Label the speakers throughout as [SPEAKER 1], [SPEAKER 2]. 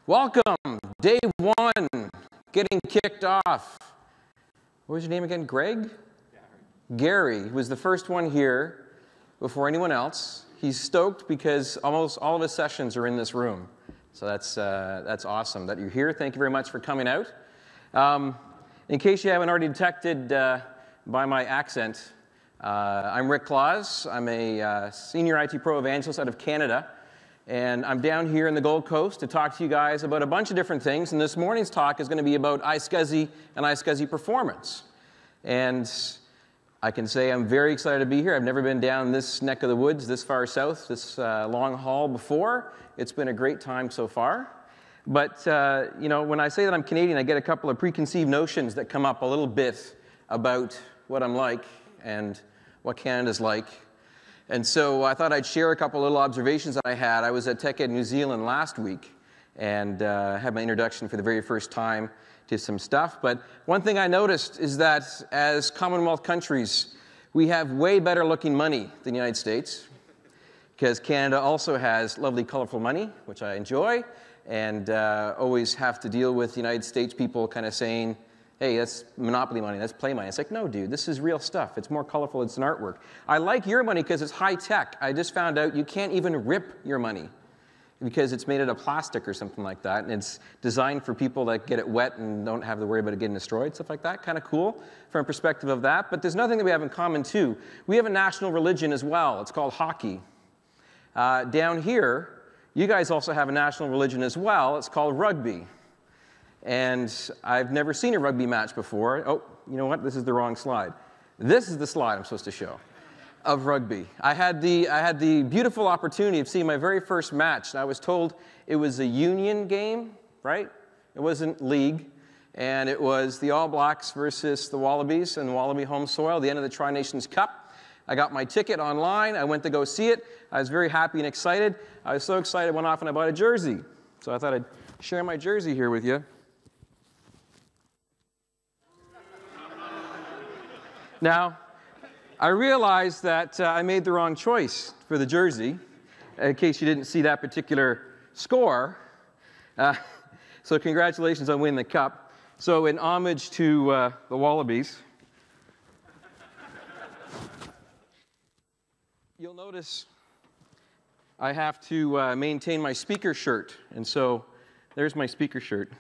[SPEAKER 1] Welcome, day one, getting kicked off. What was your name again, Greg? Gary was the first one here before anyone else. He's stoked because almost all of his sessions are in this room. So that's awesome that you're here. Thank you very much for coming out. In case you haven't already detected by my accent, I'm Rick Claus. I'm a senior IT pro evangelist out of Canada. And I'm down here in the Gold Coast to talk to you guys about a bunch of different things. And this morning's talk is going to be about iSCSI and iSCSI performance. And I can say I'm very excited to be here. I've never been down this neck of the woods, this far south, this long haul before. It's been a great time so far. But, when I say that I'm Canadian, I get a couple of preconceived notions that come up a little bit about what I'm like and what Canada's like. And so I thought I'd share a couple little observations that I had. I was at TechEd New Zealand last week and had my introduction for the very first time to some stuff. But one thing I noticed is that as Commonwealth countries, we have way better looking money than the United States, because Canada also has lovely, colorful money, which I enjoy, and always have to deal with the United States people kind of saying, hey, that's monopoly money, that's play money. It's like, no, dude, this is real stuff. It's more colorful, it's an artwork. I like your money because it's high tech. I just found out you can't even rip your money because it's made out of plastic or something like that, and it's designed for people that get it wet and don't have to worry about it getting destroyed, stuff like that. Kind of cool from a perspective of that. But there's nothing that we have in common, too. We have a national religion as well. It's called hockey. Down here, you guys also have a national religion as well. It's called rugby. And I've never seen a rugby match before. Oh, you know what? This is the wrong slide. This is the slide I'm supposed to show of rugby. I had the beautiful opportunity of seeing my very first match. I was told it was a union game, right? It wasn't league. And it was the All Blacks versus the Wallabies and the Wallaby home soil, the end of the Tri-Nations Cup. I got my ticket online. I went to go see it. I was very happy and excited. I was so excited I went off and I bought a jersey. So I thought I'd share my jersey here with you. Now, I realized that I made the wrong choice for the jersey, in case you didn't see that particular score. So congratulations on winning the cup. So in homage to the Wallabies, you'll notice I have to maintain my speaker shirt. And so there's my speaker shirt,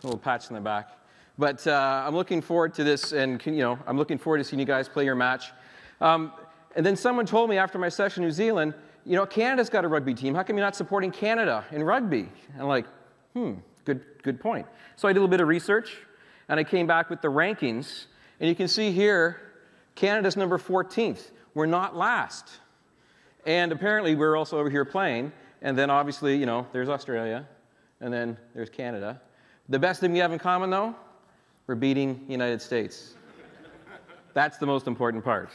[SPEAKER 1] a little patch in the back. But I'm looking forward to this, and I'm looking forward to seeing you guys play your match. And then someone told me after my session in New Zealand, Canada's got a rugby team. How come you're not supporting Canada in rugby? And I'm like, good point. So I did a little bit of research, and I came back with the rankings. And you can see here, Canada's number 14th. We're not last. And apparently we're also over here playing. And then obviously, there's Australia, and then there's Canada. The best thing we have in common, though, we're beating the United States. That's the most important part.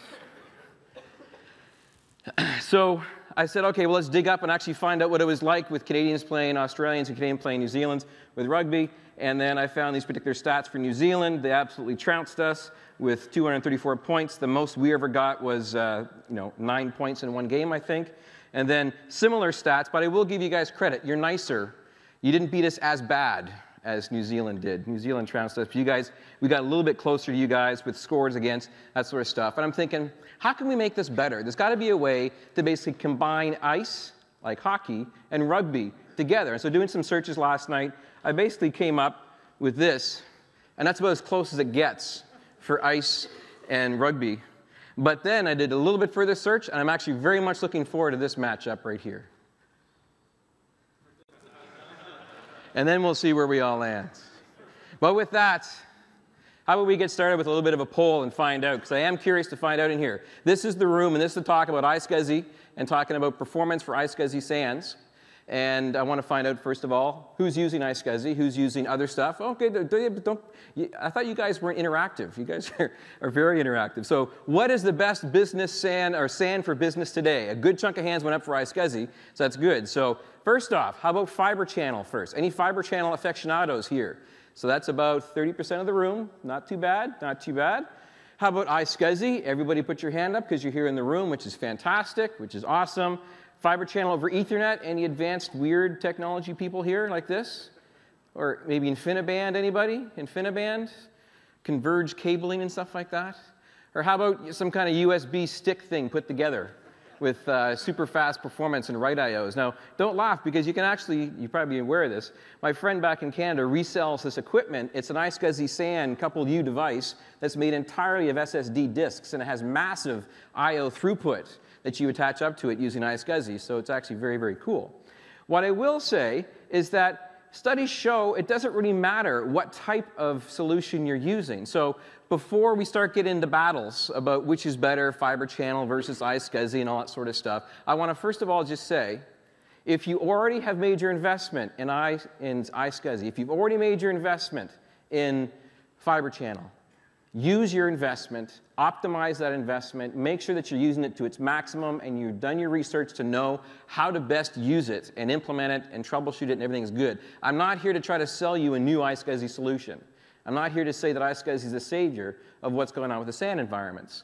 [SPEAKER 1] So I said, okay, well, let's dig up and actually find out what it was like with Canadians playing Australians and Canadians playing New Zealanders with rugby. And then I found these particular stats for New Zealand. They absolutely trounced us with 234 points. The most we ever got was 9 points in one game, I think. And then similar stats, but I will give you guys credit. You're nicer. You didn't beat us as bad as New Zealand did. New Zealand trounced us. You guys, we got a little bit closer to you guys with scores against, that sort of stuff. And I'm thinking, how can we make this better? There's got to be a way to basically combine ice, like hockey, and rugby together. And so doing some searches last night, I basically came up with this, and that's about as close as it gets for ice and rugby. But then I did a little bit further search, and I'm actually very much looking forward to this matchup right here. And then we'll see where we all land. But with that, how about we get started with a little bit of a poll and find out, because I am curious to find out in here. This is the room, and this is the talk about iSCSI and talking about performance for iSCSI SANs. And I want to find out, first of all, who's using iSCSI, who's using other stuff. Okay, I thought you guys weren't interactive. You guys are very interactive. So what is the best business SAN or SAN for business today? A good chunk of hands went up for iSCSI, so that's good. So first off, how about fiber channel first? Any fiber channel aficionados here? So that's about 30% of the room. Not too bad, not too bad. How about iSCSI? Everybody put your hand up because you're here in the room, which is fantastic, which is awesome. fiber channel over Ethernet? Any advanced weird technology people here like this? Or maybe InfiniBand, anybody? InfiniBand? Converged cabling and stuff like that? Or how about some kind of USB stick thing put together with super fast performance and write IOs? Now, don't laugh, because you can actually, you're probably aware of this, my friend back in Canada resells this equipment. It's an iSCSI SAN coupled U device that's made entirely of SSD disks, and it has massive IO throughput that you attach up to it using iSCSI, so it's actually very, very cool. What I will say is that studies show it doesn't really matter what type of solution you're using. So before we start getting into battles about which is better, fiber channel versus iSCSI and all that sort of stuff, I want to first of all just say, if you already have made your investment in iSCSI, if you've already made your investment in fiber channel, use your investment, optimize that investment, make sure that you're using it to its maximum, and you've done your research to know how to best use it and implement it and troubleshoot it and everything's good. I'm not here to try to sell you a new iSCSI solution. I'm not here to say that iSCSI is the savior of what's going on with the SAN environments.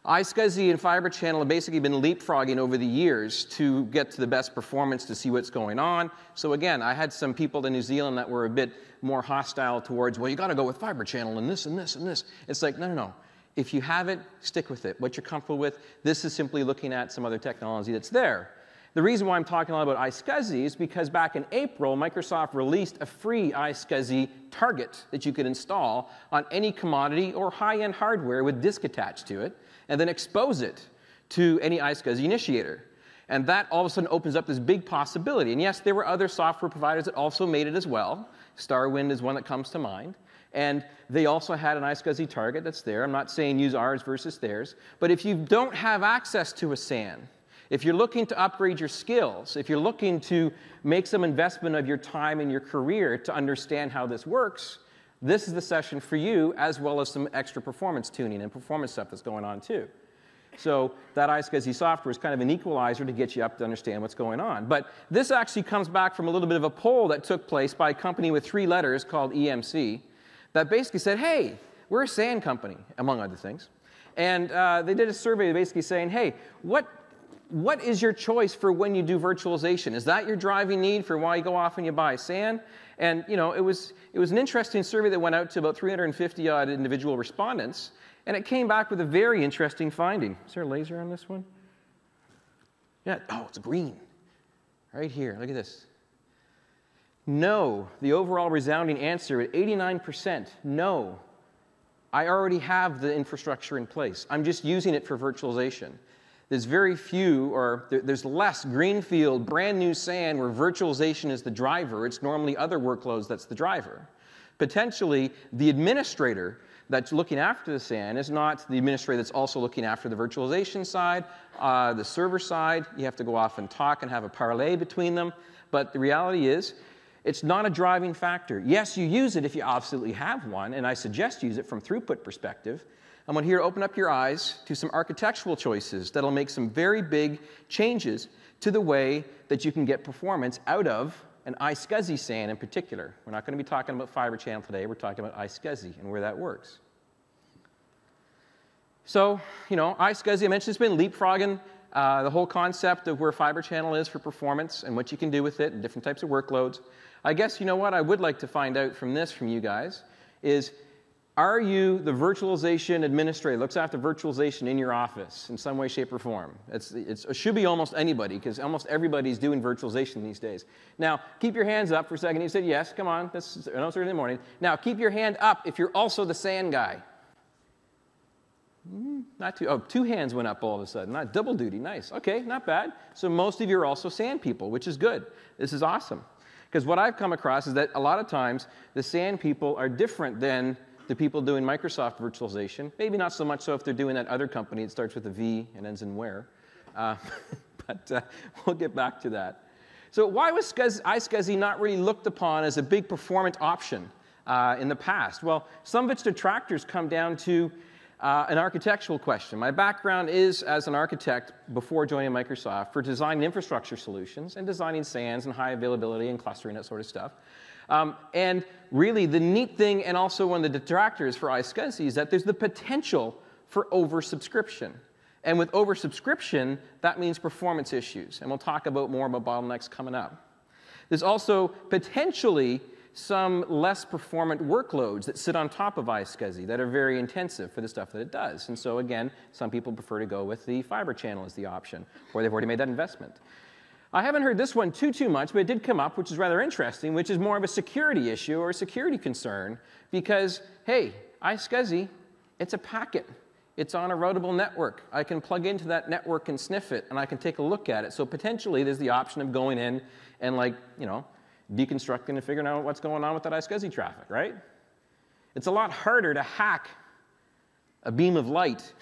[SPEAKER 1] iSCSI and fiber channel have basically been leapfrogging over the years to get to the best performance to see what's going on. So again, I had some people in New Zealand that were a bit more hostile towards, well, you got to go with fiber channel and this and this and this. It's like, no, no, no. If you have it, stick with it. What you're comfortable with, this is simply looking at some other technology that's there. The reason why I'm talking a lot about iSCSI is because back in April, Microsoft released a free iSCSI target that you could install on any commodity or high-end hardware with disk attached to it, and then expose it to any iSCSI initiator. And that all of a sudden opens up this big possibility. And yes, there were other software providers that also made it as well. Starwind is one that comes to mind. And they also had an iSCSI target that's there. I'm not saying use ours versus theirs. But if you don't have access to a SAN, if you're looking to upgrade your skills, if you're looking to make some investment of your time and your career to understand how this works, this is the session for you, as well as some extra performance tuning and performance stuff that's going on too. So that iSCSI software is kind of an equalizer to get you up to understand what's going on. But this actually comes back from a little bit of a poll that took place by a company with 3 letters called EMC that basically said, hey, we're a SAN company, among other things. And they did a survey basically saying, hey, what is your choice for when you do virtualization? Is that your driving need for why you go off and you buy SAN? And you know, it was an interesting survey that went out to about 350-odd individual respondents, and it came back with a very interesting finding. Is there a laser on this one? Yeah, oh, it's green. Right here, look at this. No, the overall resounding answer at 89%, no. I already have the infrastructure in place. I'm just using it for virtualization. There's very few, or there's less greenfield, brand new SAN where virtualization is the driver. It's normally other workloads that's the driver. Potentially, the administrator that's looking after the SAN is not the administrator that's also looking after the virtualization side, the server side. You have to go off and talk and have a parlay between them. But the reality is, it's not a driving factor. Yes, you use it if you absolutely have one, and I suggest you use it from throughput perspective. I'm here to open up your eyes to some architectural choices that'll make some very big changes to the way that you can get performance out of an iSCSI SAN in particular. We're not going to be talking about fiber channel today. We're talking about iSCSI and where that works. So, you know, iSCSI, I mentioned, it's been leapfrogging the whole concept of where fiber channel is for performance and what you can do with it and different types of workloads. I guess, you know what I would like to find out from this from you guys is, are you the virtualization administrator, looks after virtualization in your office in some way, shape, or form? It should be almost anybody, because almost everybody's doing virtualization these days. Now, keep your hands up for a second. You said yes, come on, it's early in the morning. Now, keep your hand up if you're also the SAN guy. Not two, oh, 2 hands went up all of a sudden. Not double duty, nice. Okay, not bad. So most of you are also SAN people, which is good. This is awesome. Because what I've come across is that a lot of times the SAN people are different than the people doing Microsoft virtualization. Maybe not so much so if they're doing that other company that starts with a V and ends in where. But we'll get back to that. So why was iSCSI not really looked upon as a big performant option in the past? Well, some of its detractors come down to an architectural question. My background is as an architect before joining Microsoft for designing infrastructure solutions and designing SANs and high availability and clustering, that sort of stuff. And really, the neat thing, and also one of the detractors for iSCSI, is that there's the potential for oversubscription. And with oversubscription, that means performance issues. And we'll talk more about bottlenecks coming up. There's also potentially some less performant workloads that sit on top of iSCSI that are very intensive for the stuff that it does. And so again, some people prefer to go with the fiber channel as the option, or they've already made that investment. I haven't heard this one too much, but it did come up, which is rather interesting, which is more of a security issue or a security concern, because, hey, iSCSI, it's a packet. It's on a routable network. I can plug into that network and sniff it, and I can take a look at it. So potentially, there's the option of going in and, like, deconstructing and figuring out what's going on with that iSCSI traffic, right? It's a lot harder to hack a beam of light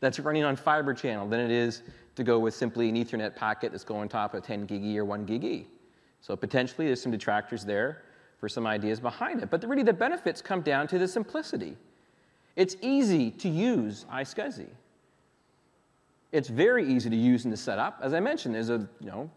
[SPEAKER 1] that's running on fiber channel than it is to go with simply an Ethernet packet that's going on top of 10 gig E or 1 gig E. So potentially, there's some detractors there for some ideas behind it. But really, the benefits come down to the simplicity. It's easy to use iSCSI. It's very easy to use and to set up. As I mentioned, there's a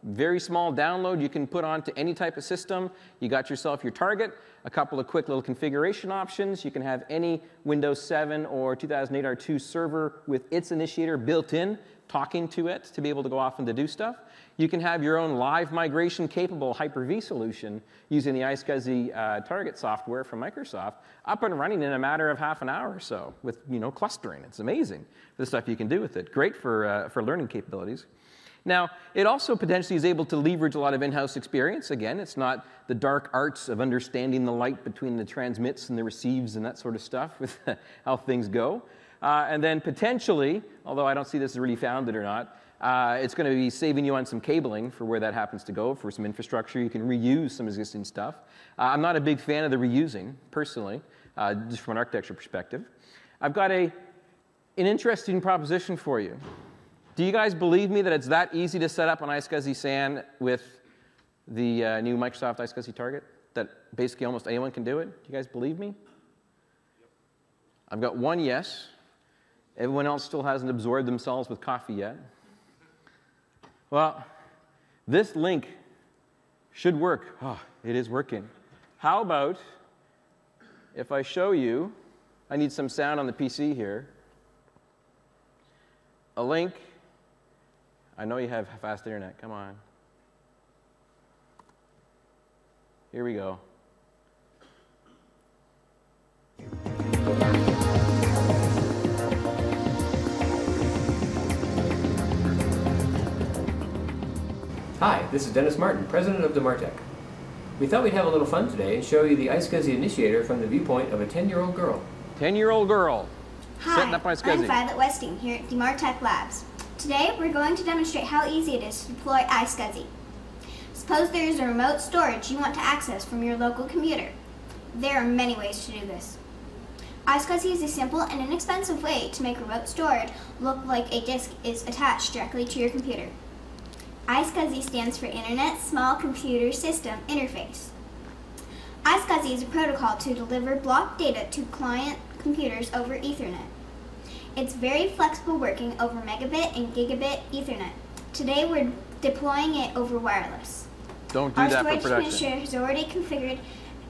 [SPEAKER 1] very small download you can put onto any type of system. You got yourself your target, a couple of quick little configuration options. You can have any Windows 7 or 2008 R2 server with its initiator built in, talking to it to be able to go off and to do stuff. You can have your own live migration capable Hyper-V solution using the iSCSI target software from Microsoft up and running in a matter of half an hour or so with clustering. It's amazing the stuff you can do with it. Great for learning capabilities. Now, it also potentially is able to leverage a lot of in-house experience. Again, it's not the dark arts of understanding the light between the transmits and the receives and that sort of stuff with how things go. And then potentially, although I don't see this as really founded or not, it's going to be saving you on some cabling for where that happens to go, for some infrastructure. You can reuse some existing stuff. I'm not a big fan of the reusing, personally, just from an architecture perspective. I've got an interesting proposition for you. Do you guys believe me that it's that easy to set up an iSCSI SAN with the new Microsoft iSCSI target? That basically almost anyone can do it? Do you guys believe me? Yep. I've got one yes. Everyone else still hasn't absorbed themselves with coffee yet. Well, this link should work. Oh, it is working. How about if I show you, I need some sound on the PC here, a link. I know you have fast internet. Come on. Here we go.
[SPEAKER 2] Hi, this is Dennis Martin, president of Demartec. We thought we'd have a little fun today and show you the iSCSI initiator from the viewpoint of a 10-year-old girl.
[SPEAKER 1] 10-year-old girl.
[SPEAKER 3] Hi,
[SPEAKER 1] setting up iSCSI.
[SPEAKER 3] I'm Violet Westing here at Demartec Labs. Today we're going to demonstrate how easy it is to deploy iSCSI. Suppose there is a remote storage you want to access from your local computer. There are many ways to do this. iSCSI is a simple and inexpensive way to make remote storage look like a disk is attached directly to your computer. iSCSI stands for Internet Small Computer System Interface. iSCSI is a protocol to deliver block data to client computers over Ethernet. It's very flexible, working over megabit and gigabit Ethernet. Today we're deploying it over wireless.
[SPEAKER 1] Don't do that for
[SPEAKER 3] Our storage
[SPEAKER 1] production.
[SPEAKER 3] administrator has already configured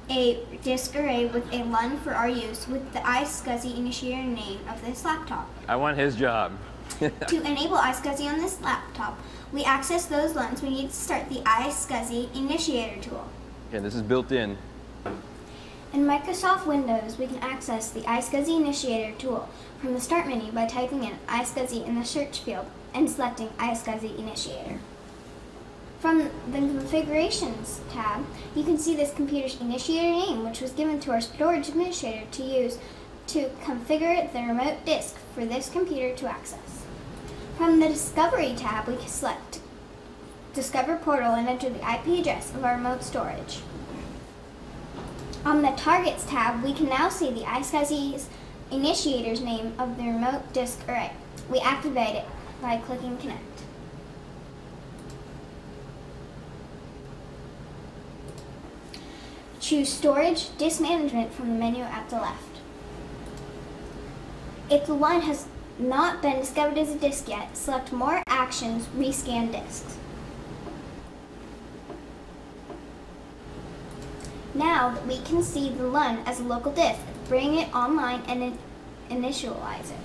[SPEAKER 3] a disk array with a LUN for our use with the iSCSI initiator name of this laptop.
[SPEAKER 1] I want his job.
[SPEAKER 3] To enable iSCSI on this laptop, we access those LUNs. We need to start the iSCSI initiator tool.
[SPEAKER 1] Okay, this is built in.
[SPEAKER 3] In Microsoft Windows, we can access the iSCSI initiator tool from the Start menu by typing in iSCSI in the search field and selecting iSCSI initiator. From the Configurations tab, you can see this computer's initiator name, which was given to our storage administrator to use to configure the remote disk for this computer to access. From the Discovery tab, we can select Discover Portal and enter the IP address of our remote storage. On the Targets tab, we can now see the iSCSI's initiator's name of the remote disk array. We activate it by clicking Connect. Choose Storage Disk Management from the menu at the left. If the LUN has not been discovered as a disk yet, select More Actions, Rescan Disks. Now that we can see the LUN as a local disk, bring it online and initialize it.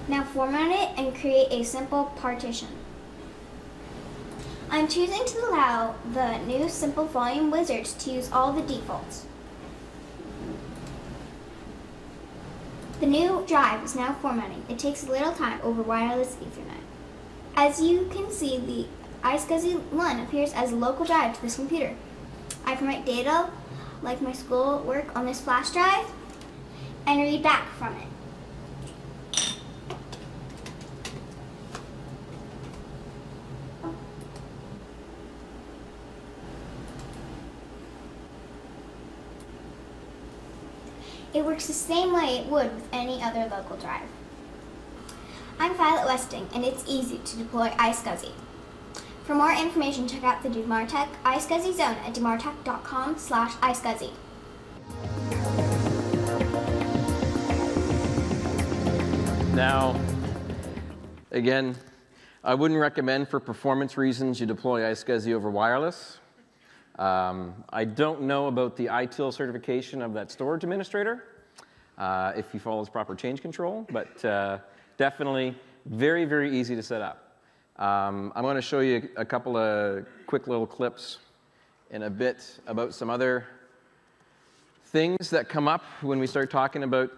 [SPEAKER 3] Now format it and create a simple partition. I'm choosing to allow the new Simple Volume Wizards to use all the defaults. The new drive is now formatting. It takes a little time over wireless Ethernet. As you can see, the iSCSI LUN appears as a local drive to this computer. I can write data, like my school work, on this flash drive and read back from it. It works the same way it would with any other local drive. I'm Violet Westing, and it's easy to deploy iSCSI. For more information, check out the DeMarTech iSCSI zone at demartech.com/iSCSI.
[SPEAKER 1] Now, again, I wouldn't recommend for performance reasons you deploy iSCSI over wireless. I don't know about the ITIL certification of that storage administrator if he follows proper change control, but definitely very, very easy to set up. I'm going to show you a couple of quick little clips in a bit about some other things that come up when we start talking about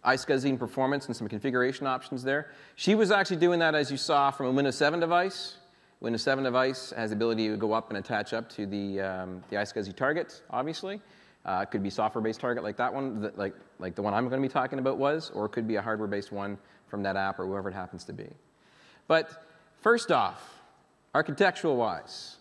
[SPEAKER 1] iSCSI and performance and some configuration options there. She was actually doing that, as you saw, from a Windows 7 device. Windows 7 device has the ability to go up and attach up to the iSCSI target, obviously. It could be software-based target like that one, like the one I'm going to be talking about was, or it could be a hardware-based one from NetApp or whoever it happens to be. But first off, architectural-wise,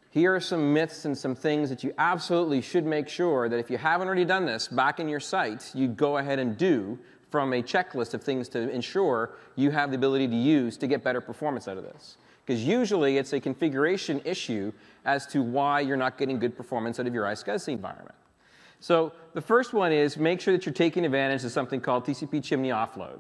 [SPEAKER 1] here are some myths and some things that you absolutely should make sure that if you haven't already done this back in your site, you go ahead and do from a checklist of things to ensure you have the ability to use to get better performance out of this. Because usually it's a configuration issue as to why you're not getting good performance out of your iSCSI environment. So the first one is make sure that you're taking advantage of something called TCP chimney offload,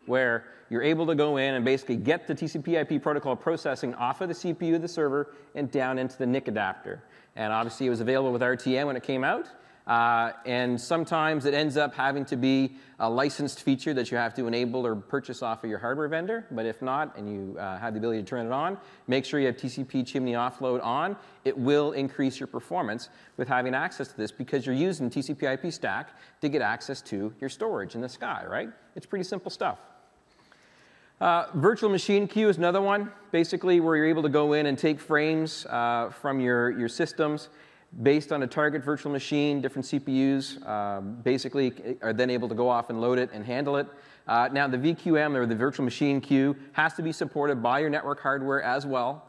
[SPEAKER 1] where you're able to go in and basically get the TCP/IP protocol processing off of the CPU of the server and down into the NIC adapter. And obviously it was available with RTN when it came out. And sometimes it ends up having to be a licensed feature that you have to enable or purchase off of your hardware vendor. But if not, and you have the ability to turn it on, make sure you have TCP chimney offload on. It will increase your performance with having access to this because you're using TCP/IP stack to get access to your storage in the sky, right? It's pretty simple stuff. Virtual machine queue is another one, basically where you're able to go in and take frames from your systems based on a target virtual machine. Different CPUs basically are then able to go off and load it and handle it. Now the VQM, or the virtual machine queue, has to be supported by your network hardware as well.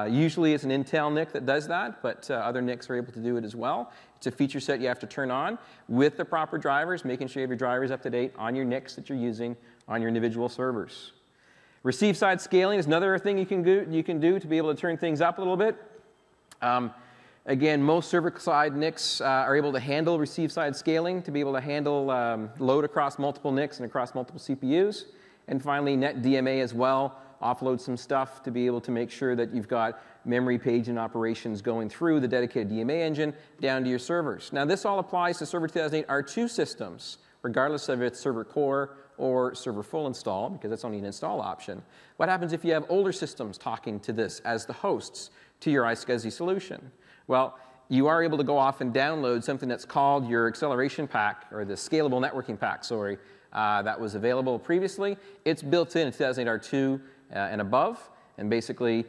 [SPEAKER 1] Usually it's an Intel NIC that does that, but other NICs are able to do it as well. It's a feature set you have to turn on with the proper drivers, making sure you have your drivers up to date on your NICs that you're using on your individual servers. Receive side scaling is another thing you can do to be able to turn things up a little bit. Again, most server-side NICs are able to handle receive-side scaling to be able to handle load across multiple NICs and across multiple CPUs. And finally, NetDMA as well, offload some stuff to be able to make sure that you've got memory paging operations going through the dedicated DMA engine down to your servers. Now, this all applies to Server 2008 R2 systems, regardless of its server core or server full install, because that's only an install option. What happens if you have older systems talking to this as the hosts to your iSCSI solution? Well, you are able to go off and download something that's called your acceleration pack, or the scalable networking pack, sorry, that was available previously. It's built in 2008 R2 and above, and basically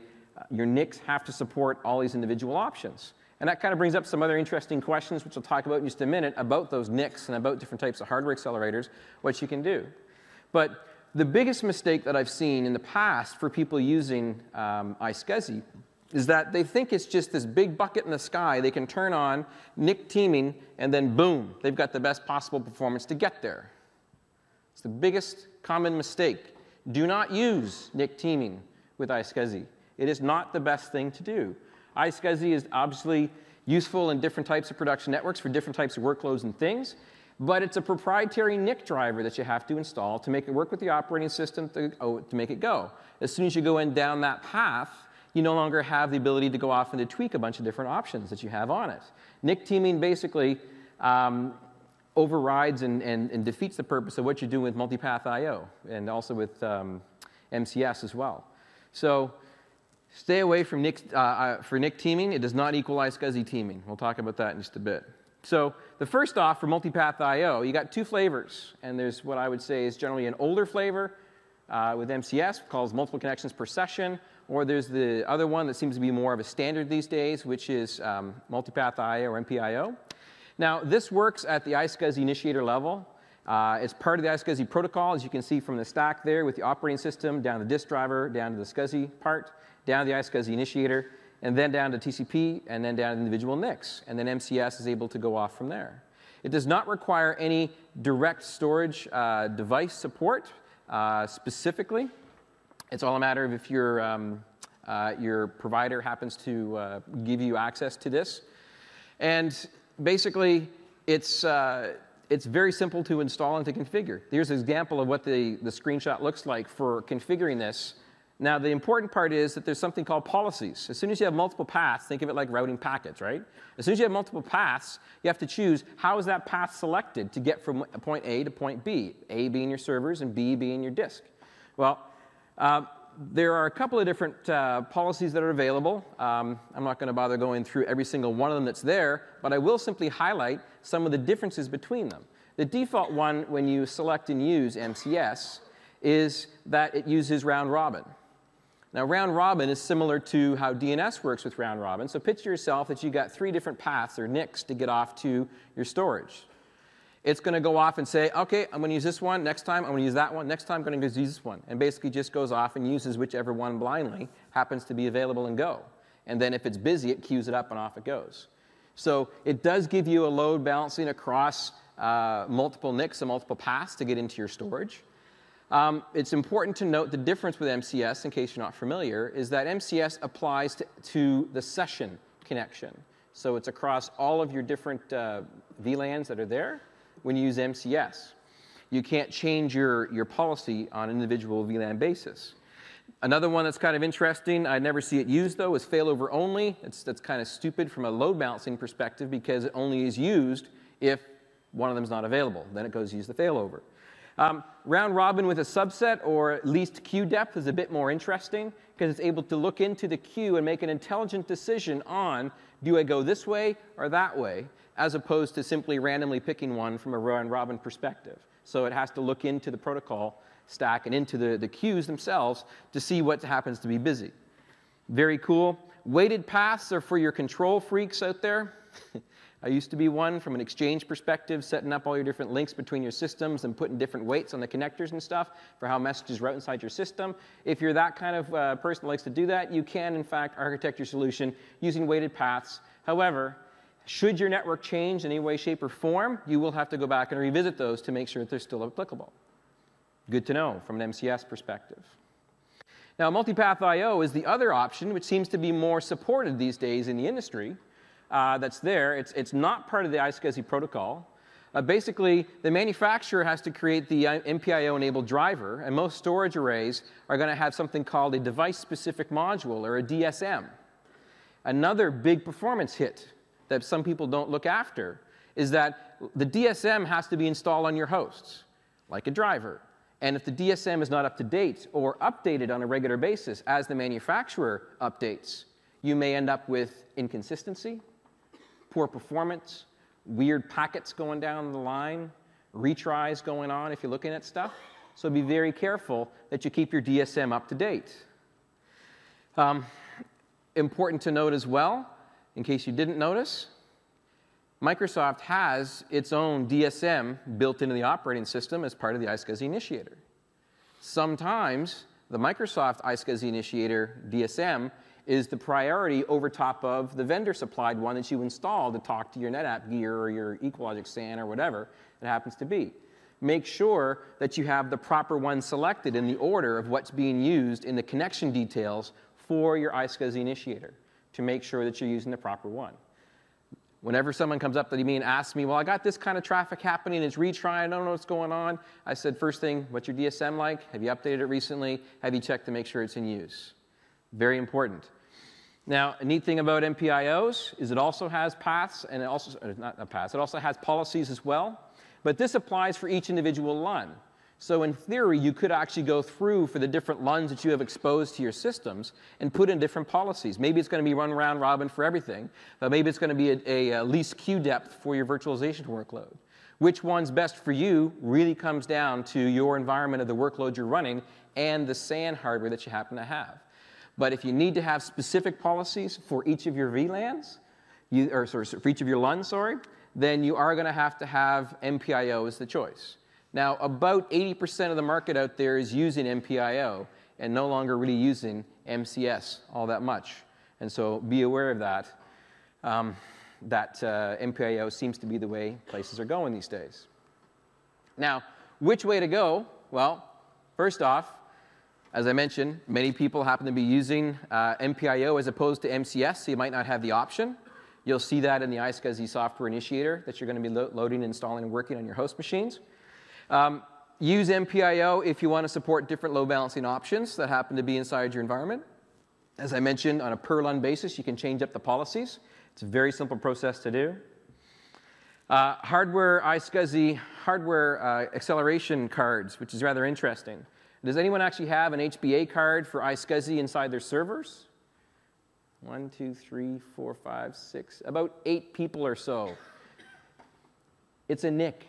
[SPEAKER 1] your NICs have to support all these individual options. And that kind of brings up some other interesting questions, which we'll talk about in just a minute, about those NICs and about different types of hardware accelerators, what you can do. But the biggest mistake that I've seen in the past for people using iSCSI is that they think it's just this big bucket in the sky they can turn on, NIC teaming, and then boom, they've got the best possible performance to get there. It's the biggest common mistake. Do not use NIC teaming with iSCSI. It is not the best thing to do. iSCSI is obviously useful in different types of production networks for different types of workloads and things, but it's a proprietary NIC driver that you have to install to make it work with the operating system to make it go. As soon as you go in down that path, you no longer have the ability to go off and to tweak a bunch of different options that you have on it. NIC teaming basically overrides and defeats the purpose of what you're doing with multipath I/O and also with MCS as well. So stay away from for NIC teaming. It does not equal iSCSI teaming. We'll talk about that in just a bit. So the first off, for multipath I/O, you got two flavors. And there's what I would say is generally an older flavor with MCS, called multiple connections per session. Or there's the other one that seems to be more of a standard these days, which is multipath I/O or MPIO. Now, this works at the iSCSI initiator level. It's part of the iSCSI protocol, as you can see from the stack there, with the operating system, down to the disk driver, down to the SCSI part, down to the iSCSI initiator, and then down to TCP, and then down to individual NICs. And then MCS is able to go off from there. It does not require any direct storage device support specifically. It's all a matter of if your provider happens to give you access to this. And basically, it's very simple to install and to configure. Here's an example of what the screenshot looks like for configuring this. Now, the important part is that there's something called policies. As soon as you have multiple paths, think of it like routing packets, right? As soon as you have multiple paths, you have to choose how is that path selected to get from point A to point B, A being your servers and B being your disk. Well, there are a couple of different policies that are available. I'm not going to bother going through every single one of them that's there, but I will simply highlight some of the differences between them. The default one, when you select and use MCS, is that it uses round robin. Now, round robin is similar to how DNS works with round robin. So picture yourself that you've got 3 different paths or NICs to get off to your storage. It's going to go off and say, OK, I'm going to use this one. Next time, I'm going to use that one. Next time, I'm going to use this one. And basically just goes off and uses whichever one blindly happens to be available and go. And then if it's busy, it queues it up and off it goes. So it does give you a load balancing across multiple NICs and multiple paths to get into your storage. It's important to note the difference with MCS, in case you're not familiar, is that MCS applies to the session connection. So it's across all of your different VLANs that are there when you use MCS. You can't change your policy on an individual VLAN basis. Another one that's kind of interesting, I never see it used, though, is failover only. That's kind of stupid from a load balancing perspective because it only is used if one of them is not available. Then it goes use the failover. Round robin with a subset or at least queue depth is a bit more interesting because it's able to look into the queue and make an intelligent decision on do I go this way or that way, as opposed to simply randomly picking one from a round robin perspective. So it has to look into the protocol stack and into the queues themselves to see what happens to be busy. Very cool. Weighted paths are for your control freaks out there. I used to be one from an exchange perspective, setting up all your different links between your systems and putting different weights on the connectors and stuff for how messages route inside your system. If you're that kind of person that likes to do that, you can, in fact, architect your solution using weighted paths. However, should your network change in any way, shape, or form, you will have to go back and revisit those to make sure that they're still applicable. Good to know from an MCS perspective. Now, multipath I/O is the other option, which seems to be more supported these days in the industry. That's there. It's not part of the iSCSI protocol. Basically, the manufacturer has to create the MPIO-enabled driver, and most storage arrays are going to have something called a device-specific module, or a DSM. Another big performance hit that some people don't look after is that the DSM has to be installed on your hosts, like a driver. And if the DSM is not up to date or updated on a regular basis as the manufacturer updates, you may end up with inconsistency, poor performance, weird packets going down the line, retries going on if you're looking at stuff. So be very careful that you keep your DSM up to date. Important to note as well, in case you didn't notice, Microsoft has its own DSM built into the operating system as part of the iSCSI initiator. Sometimes the Microsoft iSCSI initiator DSM is the priority over top of the vendor-supplied one that you install to talk to your NetApp gear or your Equalogic SAN or whatever it happens to be. Make sure that you have the proper one selected in the order of what's being used in the connection details for your iSCSI initiator to make sure that you're using the proper one. Whenever someone comes up to me and asks me, well, I got this kind of traffic happening, it's retrying, I don't know what's going on, I said, first thing, what's your DSM like? Have you updated it recently? Have you checked to make sure it's in use? Very important. Now, a neat thing about MPIOs is it also has paths, and it also, not paths, it also has policies as well. But this applies for each individual LUN. So in theory, you could actually go through for the different LUNs that you have exposed to your systems and put in different policies. Maybe it's going to be run round robin for everything, but maybe it's going to be a least queue depth for your virtualization workload. Which one's best for you really comes down to your environment of the workload you're running and the SAN hardware that you happen to have. But if you need to have specific policies for each of your VLANs, for each of your LUNs, then you are going to have MPIO as the choice. Now, about 80% of the market out there is using MPIO and no longer really using MCS all that much. And so be aware of that. MPIO seems to be the way places are going these days. Now, which way to go? Well, first off, as I mentioned, many people happen to be using MPIO as opposed to MCS, so you might not have the option. You'll see that in the iSCSI software initiator that you're going to be loading, installing, and working on your host machines. Use MPIO if you want to support different load balancing options that happen to be inside your environment. As I mentioned, on a per LUN basis, you can change up the policies. It's a very simple process to do. iSCSI hardware acceleration cards, which is rather interesting. Does anyone actually have an HBA card for iSCSI inside their servers? 1, 2, 3, 4, 5, 6, about 8 people or so. It's a NIC.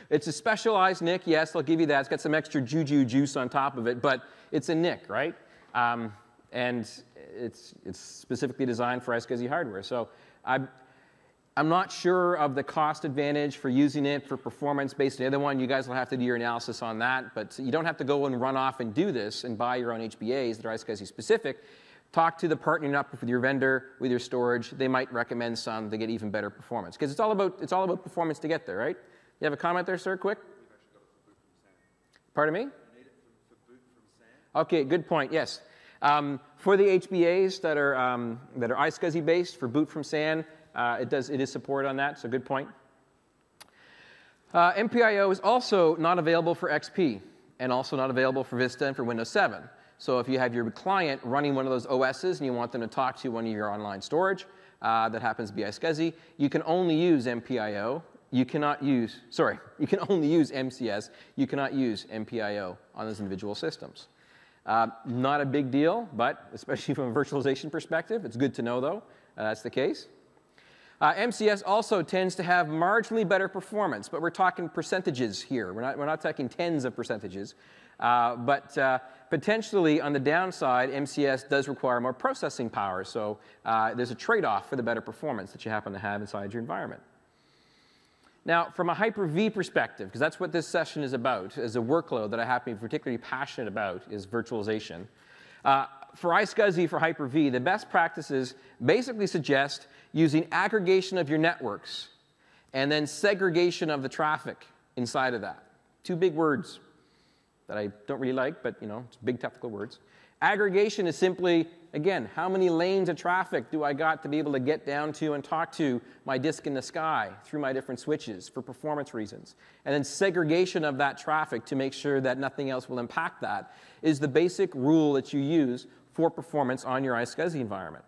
[SPEAKER 1] It's a specialized NIC, yes, they'll give you that. It's got some extra juju juice on top of it, but it's a NIC, right? And it's specifically designed for iSCSI hardware. So I'm not sure of the cost advantage for using it for performance based on the other one. You guys will have to do your analysis on that, but you don't have to go and run off and do this and buy your own HBAs that are iSCSI specific. Talk to the partnering up with your vendor, with your storage. They might recommend some to get even better performance. Because it's all about performance to get there, right? You have a comment there, sir, quick? Pardon me? Okay, good point, yes. For the HBAs that are iSCSI based for boot from SAN, it is support on that, so good point. MPIO is also not available for XP and also not available for Vista and for Windows 7. So if you have your client running one of those OSs and you want them to talk to one of your online storage that happens to be iSCSI, you can only use MPIO. You can only use MCS. You cannot use MPIO on those individual systems. Not a big deal, but especially from a virtualization perspective, it's good to know, though, that's the case. MCS also tends to have marginally better performance, but we're talking percentages here. We're not talking tens of percentages. But potentially, on the downside, MCS does require more processing power, so there's a trade-off for the better performance that you happen to have inside your environment. Now, from a Hyper-V perspective, because that's what this session is about, as a workload that I happen to be particularly passionate about, is virtualization. For iSCSI for Hyper-V, the best practices basically suggest using aggregation of your networks and then segregation of the traffic inside of that. Two big words that I don't really like, but it's big technical words. Aggregation is simply, again, how many lanes of traffic do I got to be able to get down to and talk to my disk in the sky through my different switches for performance reasons. And then segregation of that traffic to make sure that nothing else will impact that is the basic rule that you use for performance on your iSCSI environment.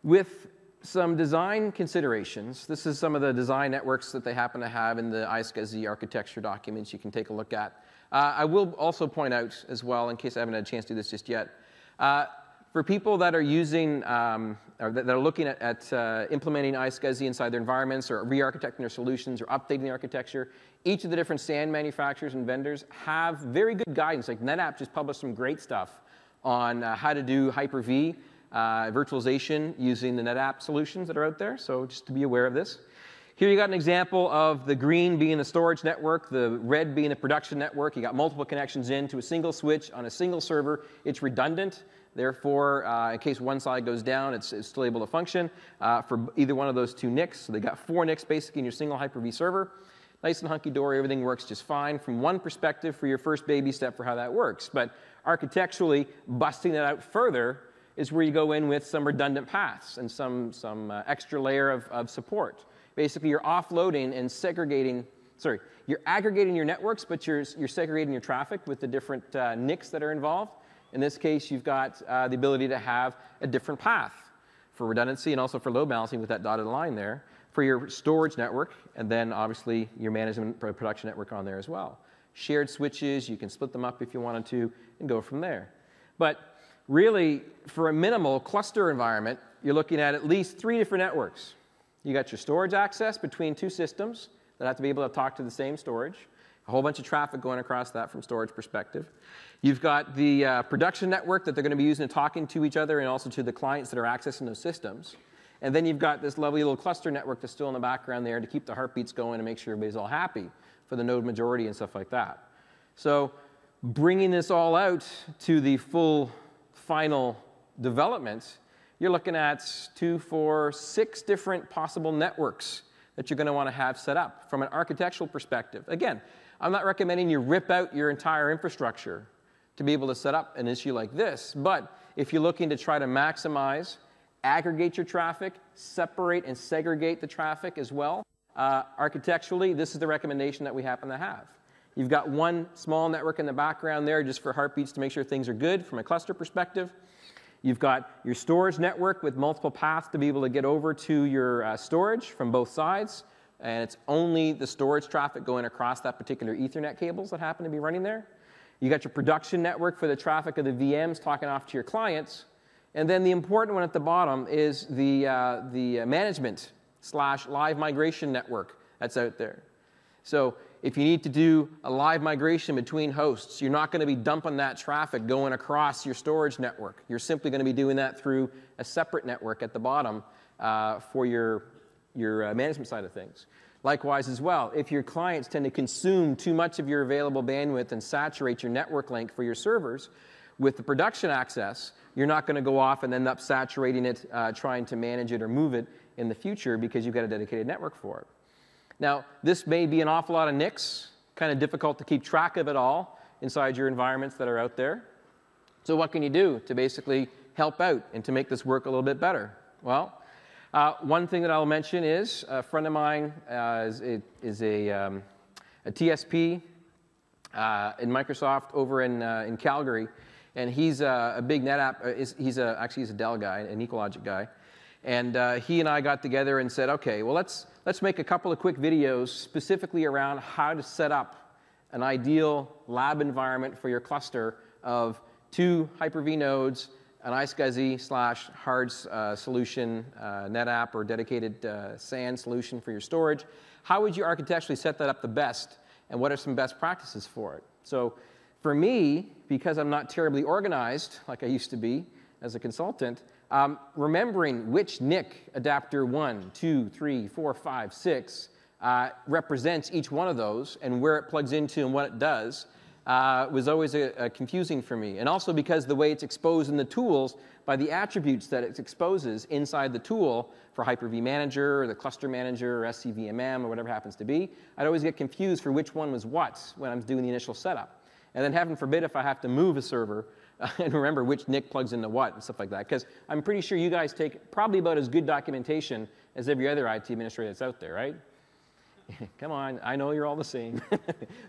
[SPEAKER 1] With some design considerations, this is some of the design networks that they happen to have in the iSCSI architecture documents you can take a look at. I will also point out as well, in case I haven't had a chance to do this just yet, for people that are using, or that are looking at implementing iSCSI inside their environments or re-architecting their solutions or updating the architecture, each of the different SAN manufacturers and vendors have very good guidance. Like NetApp just published some great stuff on how to do Hyper-V virtualization using the NetApp solutions that are out there, so just to be aware of this. Here you got an example of the green being the storage network, the red being the production network. You got multiple connections into a single switch on a single server. It's redundant. Therefore, in case one side goes down, it's still able to function for either one of those two NICs. So they got 4 NICs basically in your single Hyper-V server. Nice and hunky-dory, everything works just fine from one perspective for your first baby step for how that works. But architecturally, busting that out further is where you go in with some redundant paths and some extra layer of support. Basically, you're offloading and segregating, you're aggregating your networks, but you're segregating your traffic with the different NICs that are involved. In this case, you've got the ability to have a different path for redundancy and also for load balancing with that dotted line there, for your storage network, and then obviously your management production network on there as well. Shared switches, you can split them up if you wanted to, and go from there. But really, for a minimal cluster environment, you're looking at least 3 different networks. You got your storage access between 2 systems that have to be able to talk to the same storage. A whole bunch of traffic going across that from storage perspective. You've got the production network that they're going to be using and talking to each other and also to the clients that are accessing those systems. And then you've got this lovely little cluster network that's still in the background there to keep the heartbeats going and make sure everybody's all happy for the node majority and stuff like that. So bringing this all out to the full final development, you're looking at 2, 4, 6 different possible networks that you're going to want to have set up from an architectural perspective. Again, I'm not recommending you rip out your entire infrastructure to be able to set up an issue like this, but if you're looking to try to maximize, aggregate your traffic, separate and segregate the traffic as well, architecturally, this is the recommendation that we happen to have. You've got one small network in the background there just for heartbeats to make sure things are good from a cluster perspective. You've got your storage network with multiple paths to be able to get over to your storage from both sides, and it's only the storage traffic going across that particular Ethernet cables that happen to be running there. You got your production network for the traffic of the VMs talking off to your clients, and then the important one at the bottom is the management / live migration network that's out there. So if you need to do a live migration between hosts, you're not going to be dumping that traffic going across your storage network. You're simply going to be doing that through a separate network at the bottom for your management side of things. Likewise as well, if your clients tend to consume too much of your available bandwidth and saturate your network link for your servers, with the production access, you're not going to go off and end up saturating it, trying to manage it or move it in the future because you've got a dedicated network for it. Now, this may be an awful lot of NICs, kind of difficult to keep track of it all inside your environments that are out there. So what can you do to basically help out and to make this work a little bit better? Well, one thing that I'll mention is a friend of mine is a TSP in Microsoft over in Calgary, and he's a big NetApp. He's a Dell guy, an Ecologic guy, and he and I got together and said, okay, well let's make a couple of quick videos specifically around how to set up an ideal lab environment for your cluster of 2 Hyper-V nodes, an iSCSI / HARDS solution, NetApp or dedicated SAN solution for your storage. How would you architecturally set that up the best, and what are some best practices for it? So for me, because I'm not terribly organized like I used to be as a consultant, remembering which NIC adapter 1, 2, 3, 4, 5, 6 represents each one of those and where it plugs into and what it does was always confusing for me. And also because the way it's exposed in the tools by the attributes that it exposes inside the tool for Hyper-V Manager or the Cluster Manager or SCVMM or whatever it happens to be, I'd always get confused for which one was what when I'm doing the initial setup. And then heaven forbid if I have to move a server and remember which NIC plugs into what and stuff like that. Because I'm pretty sure you guys take probably about as good documentation as every other IT administrator that's out there, right? Come on, I know you're all the same.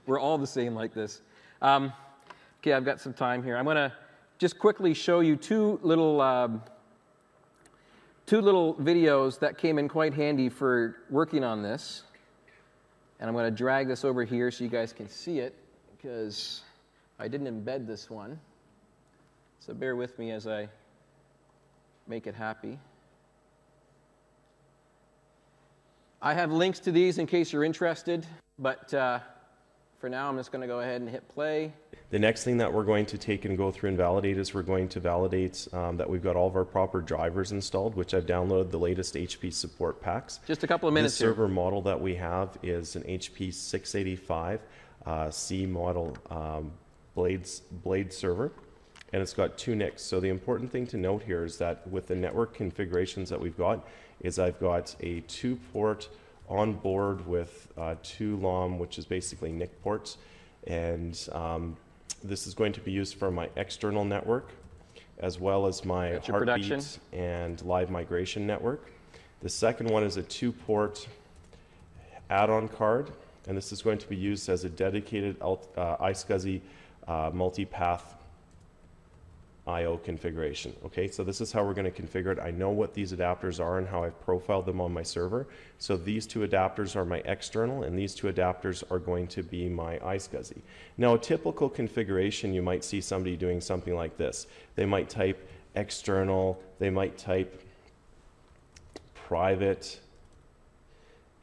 [SPEAKER 1] We're all the same like this. Okay, I've got some time here. I'm going to just quickly show you two little videos that came in quite handy for working on this. And I'm going to drag this over here so you guys can see it, because I didn't embed this one. So bear with me as I make it happy. I have links to these in case you're interested, but for now I'm just going to go ahead and hit play.
[SPEAKER 4] The next thing that we're going to take and go through and validate is we're going to validate that we've got all of our proper drivers installed, which I've downloaded the latest HP support packs.
[SPEAKER 1] Just a couple of minutes
[SPEAKER 4] here. The server
[SPEAKER 1] here.
[SPEAKER 4] model that we have is an HP 685 C model blade server, and it's got 2 NICs. So the important thing to note here is that with the network configurations that we've got, is I've got a 2-port on board with 2 LOM, which is basically NIC ports, and this is going to be used for my external network as well as my heartbeat and live migration network. The second one is a 2-port add-on card, and this is going to be used as a dedicated iSCSI multipath I/O configuration. Okay, so this is how we're going to configure it. I know what these adapters are and how I've profiled them on my server. So these two adapters are my external, and these two adapters are going to be my iSCSI. Now, a typical configuration, you might see somebody doing something like this. They might type external, they might type private,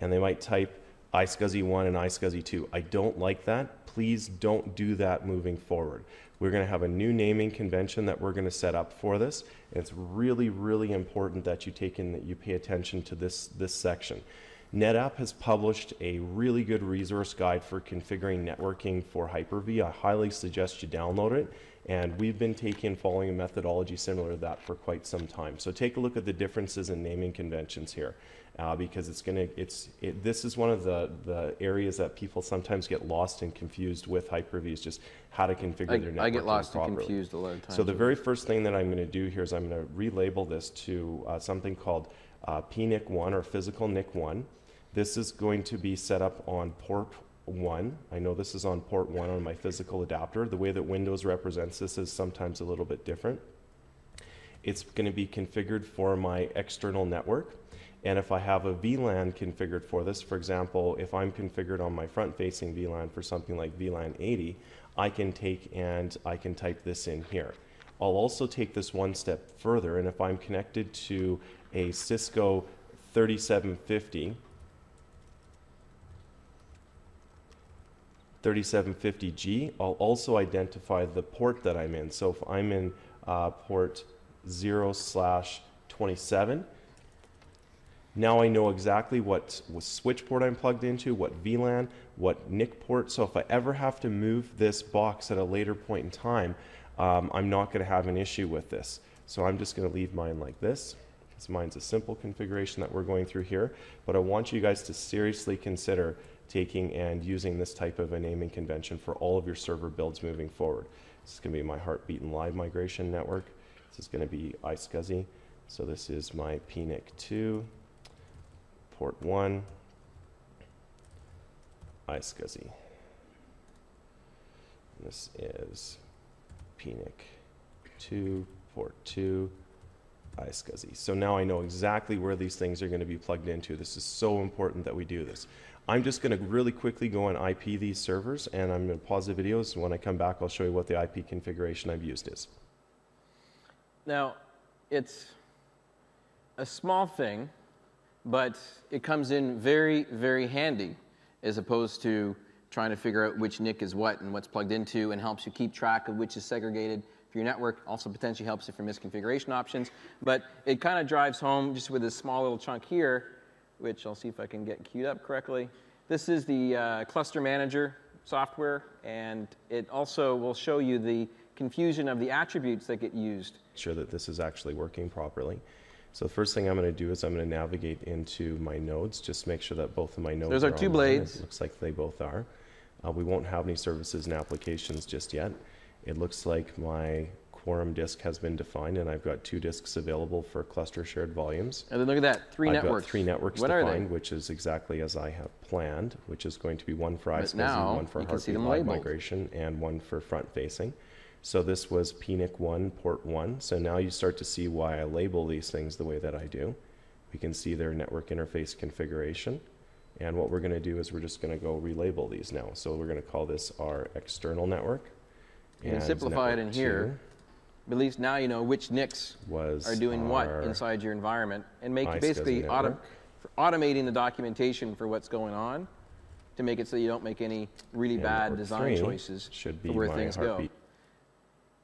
[SPEAKER 4] and they might type iSCSI 1 and iSCSI 2. I don't like that. Please don't do that moving forward. We're going to have a new naming convention that we're going to set up for this. And it's really, really important that you pay attention to this section. NetApp has published a really good resource guide for configuring networking for Hyper-V. I highly suggest you download it. And we've been following a methodology similar to that for quite some time. So take a look at the differences in naming conventions here. Because this is one of the areas that people sometimes get lost and confused with Hyper-V, is just how to configure their networking
[SPEAKER 1] I get lost
[SPEAKER 4] properly.
[SPEAKER 1] and confused a lot of times.
[SPEAKER 4] So the very first thing that I'm going to do here is I'm going to relabel this to something called PNIC1 or physical NIC1. This is going to be set up on port 1. I know this is on port 1 on my physical adapter. The way that Windows represents this is sometimes a little bit different. It's going to be configured for my external network. And if I have a VLAN configured for this, for example, if I'm configured on my front-facing VLAN for something like VLAN 80, I can take and I can type this in here. I'll also take this one step further, and if I'm connected to a Cisco 3750G, I'll also identify the port that I'm in. So if I'm in port 0/27, now I know exactly what switch port I'm plugged into, what VLAN, what NIC port. So if I ever have to move this box at a later point in time, I'm not going to have an issue with this. So I'm just going to leave mine like this. Mine's a simple configuration that we're going through here, but I want you guys to seriously consider taking and using this type of a naming convention for all of your server builds moving forward. This is going to be my Heartbeat and Live migration network. This is going to be iSCSI. So this is my PNIC2. Port 1, iSCSI. This is PNIC2, port 2, iSCSI. So now I know exactly where these things are going to be plugged into. This is so important that we do this. I'm just going to really quickly go and IP these servers, and I'm going to pause the videos, and when I come back, I'll show you what the IP configuration I've used is.
[SPEAKER 1] Now, it's a small thing, but it comes in very, very handy as opposed to trying to figure out which NIC is what and what's plugged into, and helps you keep track of which is segregated for your network. Also potentially helps you for misconfiguration options. But it kind of drives home just with this small little chunk here, which I'll see if I can get queued up correctly. This is the cluster manager software, and it also will show you the confusion of the attributes that get used.
[SPEAKER 4] Sure that this is actually working properly. So the first thing I'm going to do is I'm going to navigate into my nodes, just make sure that both of my nodes
[SPEAKER 1] Those are two
[SPEAKER 4] online.
[SPEAKER 1] blades.
[SPEAKER 4] It looks like they both are. We won't have any services and applications just yet. It looks like my quorum disk has been defined, and I've got 2 disks available for cluster shared volumes.
[SPEAKER 1] And then look at that, 3 networks.
[SPEAKER 4] I've got 3 networks
[SPEAKER 1] what
[SPEAKER 4] defined, which is exactly as I have planned, which is going to be one for iSCSI, one for Heartbeat Live migration, and one for front-facing. So this was PNIC1, port 1. So now you start to see why I label these things the way that I do. We can see their network interface configuration. And what we're going to do is we're just going to go relabel these now. So we're going to call this our external network.
[SPEAKER 1] You can simplify it in here. But at least now you know which NICs are doing what inside your environment, and make basically automating the documentation for what's going on to make it so you don't make any really bad design choices for where things go.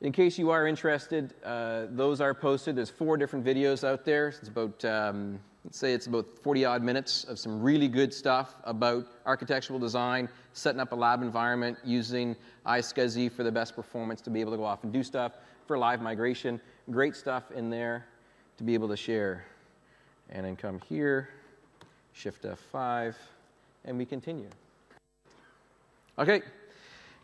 [SPEAKER 1] In case you are interested, those are posted. There's 4 different videos out there. It's about, let's say it's about 40-odd minutes of some really good stuff about architectural design, setting up a lab environment, using iSCSI for the best performance to be able to go off and do stuff, for live migration. Great stuff in there to be able to share. And then come here, Shift F5, and we continue. Okay.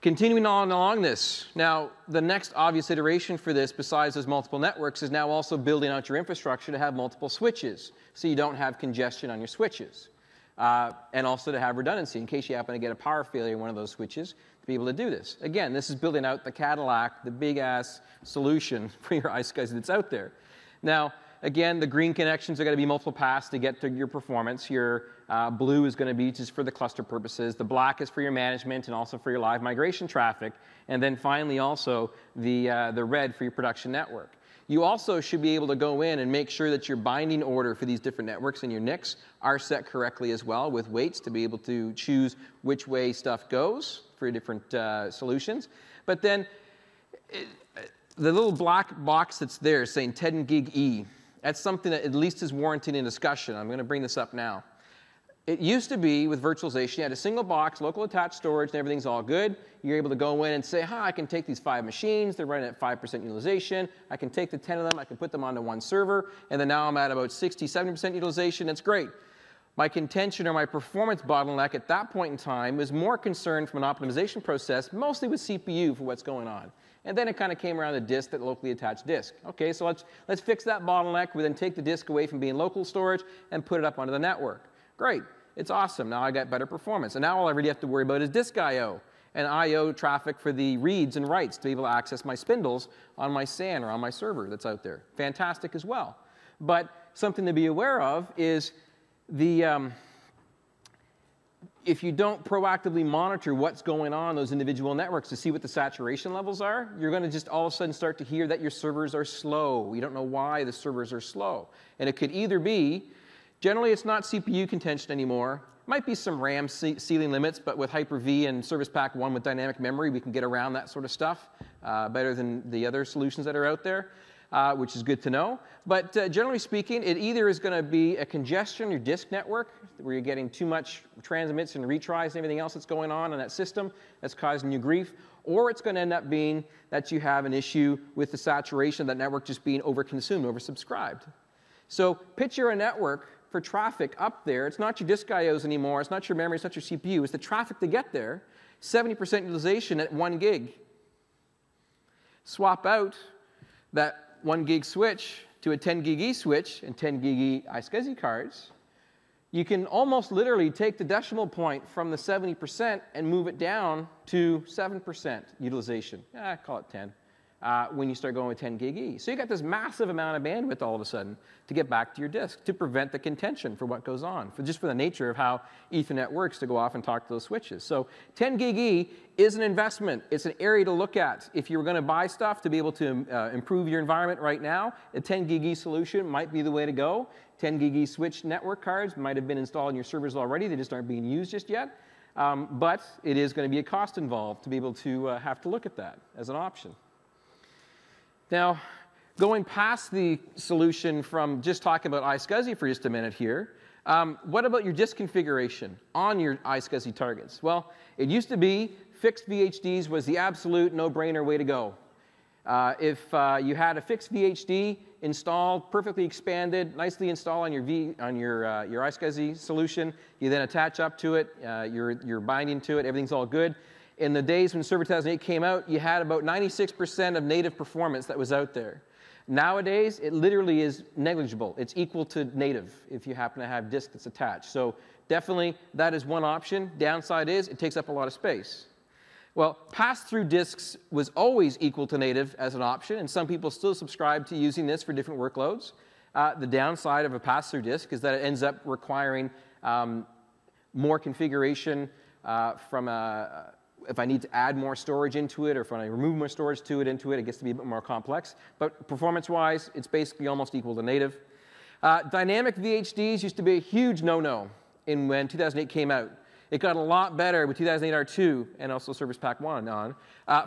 [SPEAKER 1] Continuing on along this, now the next obvious iteration for this, besides those multiple networks, is now also building out your infrastructure to have multiple switches, so you don't have congestion on your switches, and also to have redundancy in case you happen to get a power failure in one of those switches, to be able to do this. Again, this is building out the Cadillac, the big-ass solution for your iSCSI that's out there. Now, again, the green connections are going to be multiple paths to get to your performance. Your blue is going to be just for the cluster purposes. The black is for your management and also for your live migration traffic. And then finally also the red for your production network. You also should be able to go in and make sure that your binding order for these different networks and your NICs are set correctly as well with weights to be able to choose which way stuff goes for your different solutions. But then the little black box that's there saying 10 gig E, that's something that at least is warranting in discussion. I'm going to bring this up now. It used to be with virtualization, you had a single box, local attached storage, and everything's all good. You're able to go in and say, hi, I can take these 5 machines, they're running at 5% utilization. I can take the 10 of them, I can put them onto one server, and then now I'm at about 60, 70% utilization. That's great. My contention or my performance bottleneck at that point in time was more concerned from an optimization process, mostly with CPU for what's going on. And then it kind of came around the disk, that locally attached disk. Okay, so let's fix that bottleneck. We then take the disk away from being local storage and put it up onto the network. Great. It's awesome. Now I got better performance. And now all I really have to worry about is disk I/O and I/O traffic for the reads and writes to be able to access my spindles on my SAN or on my server that's out there. Fantastic as well. But something to be aware of is if you don't proactively monitor what's going on those individual networks to see what the saturation levels are, you're going to just all of a sudden start to hear that your servers are slow. You don't know why the servers are slow. And it could either be, generally it's not CPU contention anymore. Might be some RAM ceiling limits, but with Hyper-V and Service Pack 1 with dynamic memory, we can get around that sort of stuff better than the other solutions that are out there, which is good to know. But generally speaking, it either is going to be a congestion in your disk network, where you're getting too much transmits and retries and everything else that's going on in that system that's causing you grief, or it's going to end up being that you have an issue with the saturation of that network just being overconsumed, oversubscribed. So picture a network for traffic up there. It's not your disk IOs anymore. It's not your memory. It's not your CPU. It's the traffic to get there. 70% utilization at 1 gig. Swap out that 1 gig switch to a 10 gig E switch and 10 gig E iSCSI cards. You can almost literally take the decimal point from the 70% and move it down to 7% utilization. Call it 10. When you start going with 10 gig E. So you got this massive amount of bandwidth all of a sudden to get back to your disk to prevent the contention for what goes on, just for the nature of how Ethernet works to go off and talk to those switches. So 10 gig E is an investment. It's an area to look at. If you were going to buy stuff to be able to improve your environment right now, a 10 gig E solution might be the way to go. 10 gig E switch network cards might have been installed in your servers already. They just aren't being used just yet. But it is going to be a cost involved to be able to have to look at that as an option. Now, going past the solution from just talking about iSCSI for just a minute here, what about your disk configuration on your iSCSI targets? Well, it used to be fixed VHDs was the absolute no-brainer way to go. If you had a fixed VHD installed, perfectly expanded, nicely installed on your iSCSI solution, you then attach up to it, you're binding to it, everything's all good. In the days when Server 2008 came out, you had about 96% of native performance that was out there. Nowadays, it literally is negligible. It's equal to native if you happen to have disk that's attached. So definitely, that is one option. Downside is it takes up a lot of space. Well, pass-through disks was always equal to native as an option, and some people still subscribe to using this for different workloads. The downside of a pass-through disk is that it ends up requiring more configuration if I need to add more storage into it, or if I remove more storage into it, it gets to be a bit more complex. But performance-wise, it's basically almost equal to native. Dynamic VHDs used to be a huge no-no when 2008 came out. It got a lot better with 2008 R2 and also Service Pack 1 on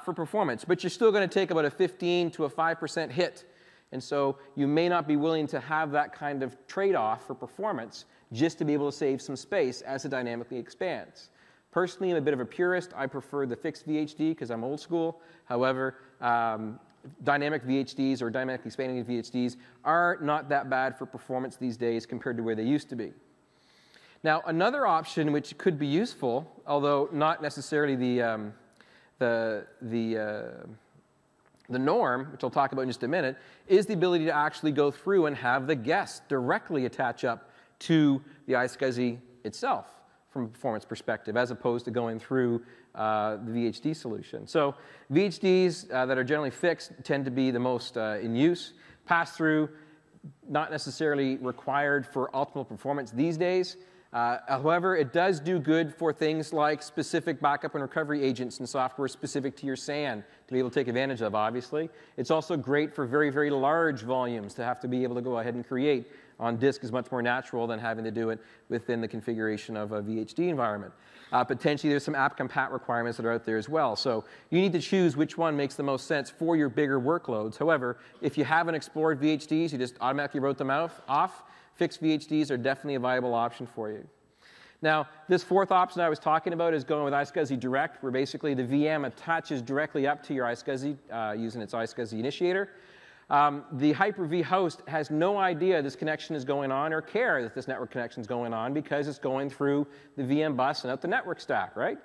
[SPEAKER 1] for performance. But you're still going to take about a 15 to a 5% hit. And so you may not be willing to have that kind of trade-off for performance just to be able to save some space as it dynamically expands. Personally, I'm a bit of a purist. I prefer the fixed VHD because I'm old school. However, dynamic VHDs or dynamically expanding VHDs are not that bad for performance these days compared to where they used to be. Now, another option which could be useful, although not necessarily the norm, which I'll talk about in just a minute, is the ability to actually go through and have the guest directly attach up to the iSCSI itself from a performance perspective, as opposed to going through the VHD solution. So VHDs that are generally fixed tend to be the most in use. Pass-through, not necessarily required for optimal performance these days. However, it does do good for things like specific backup and recovery agents and software specific to your SAN to be able to take advantage of, obviously. It's also great for very, very large volumes to have to be able to go ahead and create on disk is much more natural than having to do it within the configuration of a VHD environment. Potentially, there's some app compat requirements that are out there as well. So you need to choose which one makes the most sense for your bigger workloads. However, if you haven't explored VHDs, you just automatically wrote them off, fixed VHDs are definitely a viable option for you. Now, this fourth option I was talking about is going with iSCSI Direct, where basically the VM attaches directly up to your iSCSI using its iSCSI initiator. The Hyper-V host has no idea this connection is going on or care that this network connection is going on because it's going through the VM bus and out the network stack, right?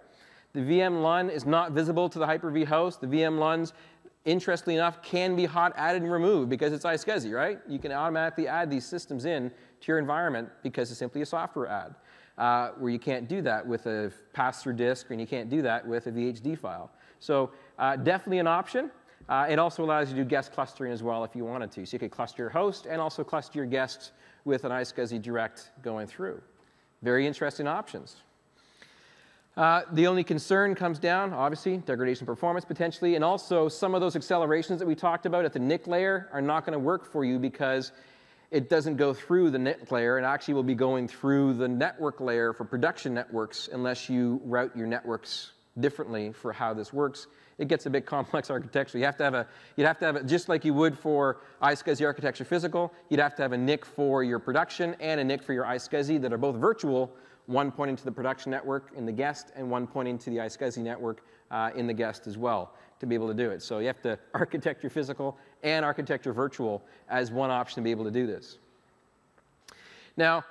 [SPEAKER 1] The VM LUN is not visible to the Hyper-V host. The VM LUNs, interestingly enough, can be hot added and removed because it's iSCSI, right? You can automatically add these systems in to your environment because it's simply a software add, where you can't do that with a pass-through disk and you can't do that with a VHD file. So definitely an option. It also allows you to do guest clustering as well if you wanted to. So you could cluster your host and also cluster your guests with an iSCSI Direct going through. Very interesting options. The only concern comes down, obviously, degradation performance potentially, and also some of those accelerations that we talked about at the NIC layer are not going to work for you because it doesn't go through the NIC layer and actually will be going through the network layer for production networks unless you route your networks differently for how this works. It gets a bit complex architecture. You'd have to have a, just like you would for iSCSI architecture physical, you'd have to have a NIC for your production and a NIC for your iSCSI that are both virtual, one pointing to the production network in the guest and one pointing to the iSCSI network in the guest as well to be able to do it. So you have to architect your physical and architect your virtual as one option to be able to do this. Now,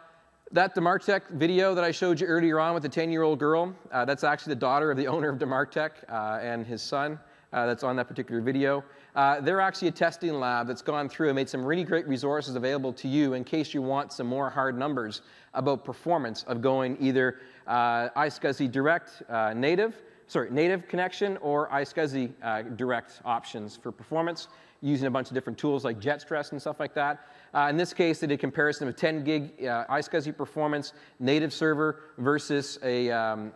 [SPEAKER 1] that Demartec video that I showed you earlier on with the 10-year-old girl, that's actually the daughter of the owner of Demartec and his son that's on that particular video. They're actually a testing lab that's gone through and made some really great resources available to you in case you want some more hard numbers about performance of going either iSCSI Direct native connection or iSCSI Direct options for performance using a bunch of different tools like jet stress and stuff like that. In this case, they did a comparison of 10 gig iSCSI performance native server versus a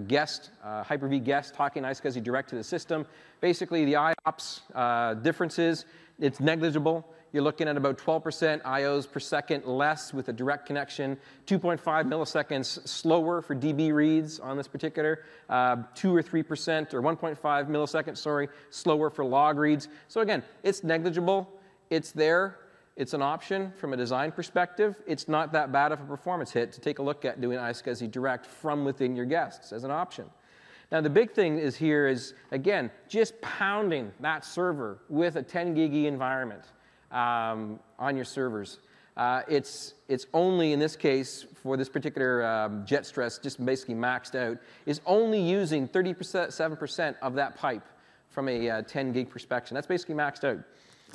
[SPEAKER 1] guest, Hyper-V guest talking iSCSI Direct to the system. Basically, the IOPS differences, it's negligible. You're looking at about 12% IOs per second less with a direct connection, 2.5 milliseconds slower for DB reads on this particular, 2 or 3% or 1.5 milliseconds, slower for log reads. So again, it's negligible. It's there. It's an option from a design perspective. It's not that bad of a performance hit to take a look at doing iSCSI Direct from within your guests as an option. Now, the big thing is here is, again, just pounding that server with a 10 gig environment on your servers. It's only, in this case, for this particular jet stress, just basically maxed out, is only using 37% of that pipe from a 10 gig perspective. That's basically maxed out.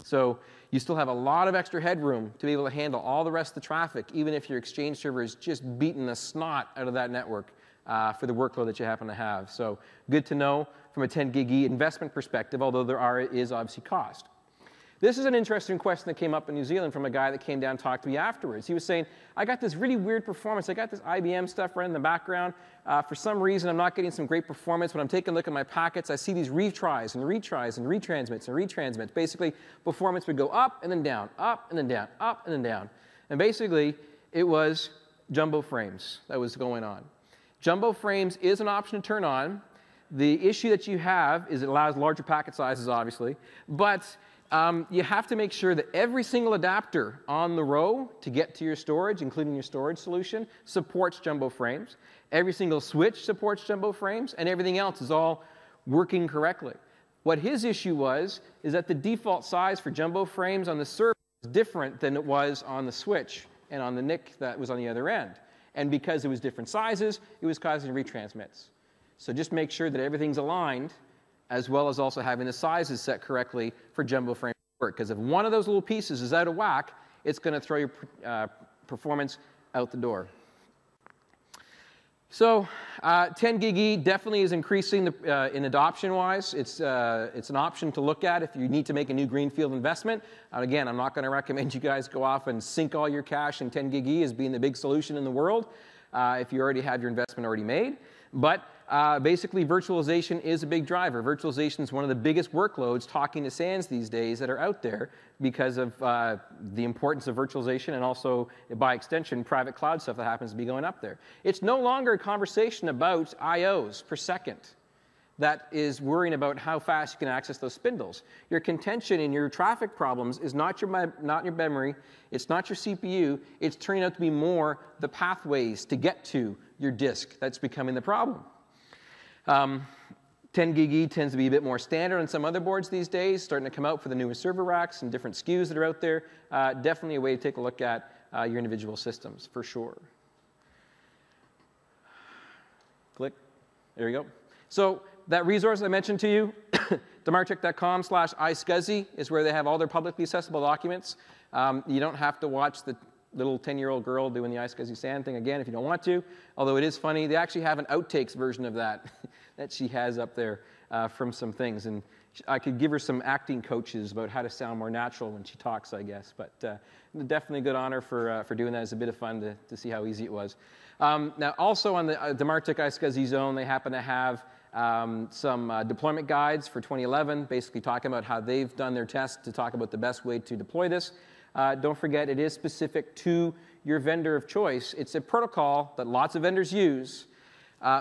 [SPEAKER 1] So you still have a lot of extra headroom to be able to handle all the rest of the traffic, even if your Exchange server is just beating the snot out of that network for the workload that you happen to have. So good to know from a 10 gig investment perspective, although there is obviously cost. This is an interesting question that came up in New Zealand from a guy that came down and talked to me afterwards. He was saying, I got this really weird performance. I got this IBM stuff running in the background. For some reason, I'm not getting some great performance. When I'm taking a look at my packets, I see these retries and retries and retransmits and retransmits. Basically, performance would go up and then down, up and then down, up and then down. And basically, it was jumbo frames that was going on. Jumbo frames is an option to turn on. The issue that you have is it allows larger packet sizes, obviously, but you have to make sure that every single adapter on the row to get to your storage, including your storage solution, supports jumbo frames. Every single switch supports jumbo frames, and everything else is all working correctly. What his issue was is that the default size for jumbo frames on the server was different than it was on the switch and on the NIC that was on the other end. And because it was different sizes, it was causing retransmits. So just make sure that everything's aligned, as well as also having the sizes set correctly for jumbo frame work. Because if one of those little pieces is out of whack, it's going to throw your performance out the door. So 10 gig E definitely is increasing in adoption-wise. It's an option to look at if you need to make a new greenfield investment. And again, I'm not going to recommend you guys go off and sink all your cash in 10 gig E as being the big solution in the world if you already have your investment already made. But basically, virtualization is a big driver. Virtualization is one of the biggest workloads talking to SANs these days that are out there because of the importance of virtualization and also, by extension, private cloud stuff that happens to be going up there. It's no longer a conversation about IOs per second that is worrying about how fast you can access those spindles. Your contention in your traffic problems is not your memory, it's not your CPU, it's turning out to be more the pathways to get to your disk that's becoming the problem. 10 gig E tends to be a bit more standard on some other boards these days, starting to come out for the newer server racks and different SKUs that are out there. Definitely a way to take a look at your individual systems, for sure. Click. There you go. So that resource I mentioned to you, demartech.com/iSCSI is where they have all their publicly accessible documents. You don't have to watch the little 10-year-old girl doing the iSCSI SAN thing again if you don't want to, although it is funny. They actually have an outtakes version of that that she has up there from some things. And I could give her some acting coaches about how to sound more natural when she talks, I guess. But definitely a good honor for doing that. It's a bit of fun to see how easy it was. Now, also on the Demartech iSCSI zone, they happen to have some deployment guides for 2011, basically talking about how they've done their tests to talk about the best way to deploy this. Don't forget, it is specific to your vendor of choice. It's a protocol that lots of vendors use.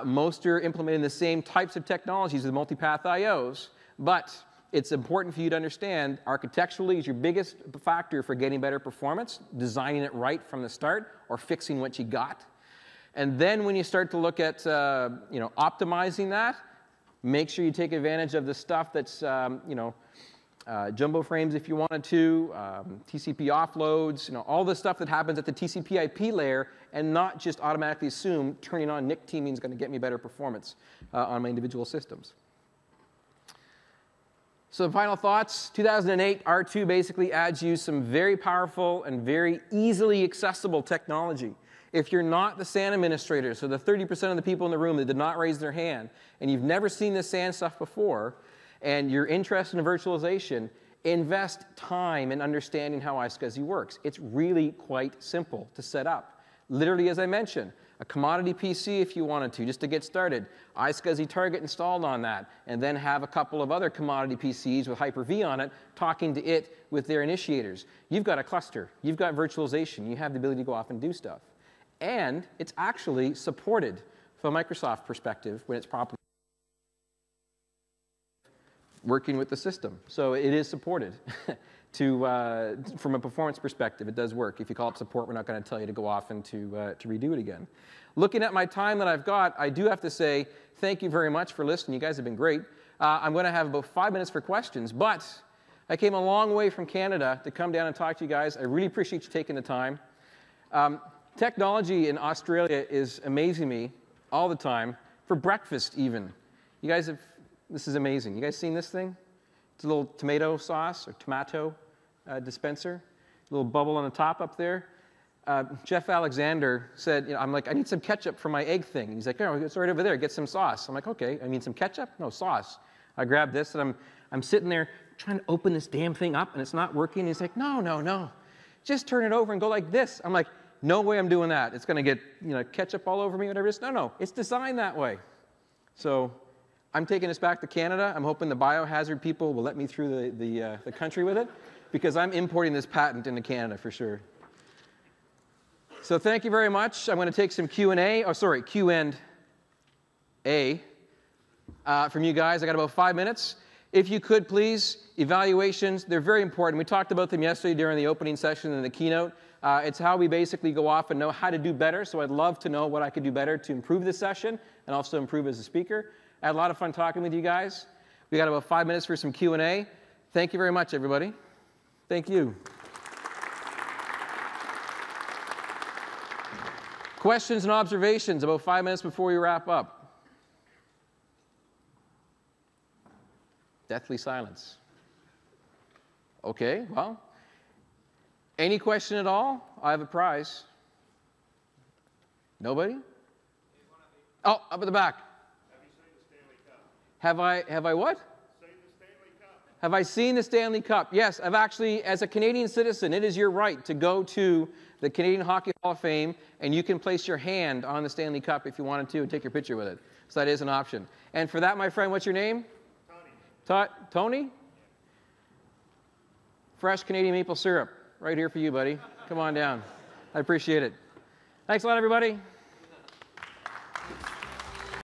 [SPEAKER 1] Most are implementing the same types of technologies with multipath IOs, but it's important for you to understand architecturally is your biggest factor for getting better performance, designing it right from the start or fixing what you got. And then when you start to look at optimizing that, make sure you take advantage of the stuff that's jumbo frames if you wanted to, TCP offloads, all the stuff that happens at the TCP IP layer, and not just automatically assume turning on NIC teaming is going to get me better performance on my individual systems. So final thoughts, 2008 R2 basically adds you some very powerful and very easily accessible technology. If you're not the SAN administrator, so the 30% of the people in the room that did not raise their hand, and you've never seen this SAN stuff before, and you're interested in virtualization, invest time in understanding how iSCSI works. It's really quite simple to set up. Literally, as I mentioned, a commodity PC if you wanted to, just to get started, iSCSI Target installed on that, and then have a couple of other commodity PCs with Hyper-V on it, talking to it with their initiators. You've got a cluster. You've got virtualization. You have the ability to go off and do stuff. And it's actually supported from a Microsoft perspective when it's properly working with the system. So it is supported from a performance perspective. It does work. If you call up support, we're not going to tell you to go off and to redo it again. Looking at my time that I've got, I do have to say thank you very much for listening. You guys have been great. I'm going to have about 5 minutes for questions, but I came a long way from Canada to come down and talk to you guys. I really appreciate you taking the time. Technology in Australia is amazing me all the time, for breakfast even. You guys have, this is amazing. You guys seen this thing? It's a little tomato sauce or tomato dispenser, a little bubble on the top up there. Jeff Alexander said, I'm like, I need some ketchup for my egg thing. And he's like, oh, it's right over there, get some sauce. I'm like, okay, I need some ketchup? No, sauce. I grabbed this and I'm sitting there trying to open this damn thing up and it's not working. And he's like, no, just turn it over and go like this. I'm like, no way I'm doing that. It's going to get ketchup all over me, whatever it is. No, it's designed that way. So I'm taking this back to Canada. I'm hoping the biohazard people will let me through the country with it, because I'm importing this patent into Canada for sure. So thank you very much. I'm going to take some Q&A. Oh, sorry, Q&A from you guys. I got about 5 minutes. If you could, please, evaluations, they're very important. We talked about them yesterday during the opening session and the keynote. It's how we basically go off and know how to do better. So I'd love to know what I could do better to improve this session and also improve as a speaker. I had a lot of fun talking with you guys. We got about 5 minutes for some Q&A. Thank you very much, everybody. Thank you. Questions and observations about 5 minutes before we wrap up. Deathly silence. Okay, well, any question at all? I have a prize. Nobody? Oh, up at the back. Have I what? Have I seen the Stanley Cup? Yes, I've actually, as a Canadian citizen, it is your right to go to the Canadian Hockey Hall of Fame, and you can place your hand on the Stanley Cup if you wanted to and take your picture with it. So that is an option. And for that, my friend, what's your name? Tony. Tony? Fresh Canadian maple syrup. Right here for you, buddy. Come on down. I appreciate it. Thanks a lot, everybody.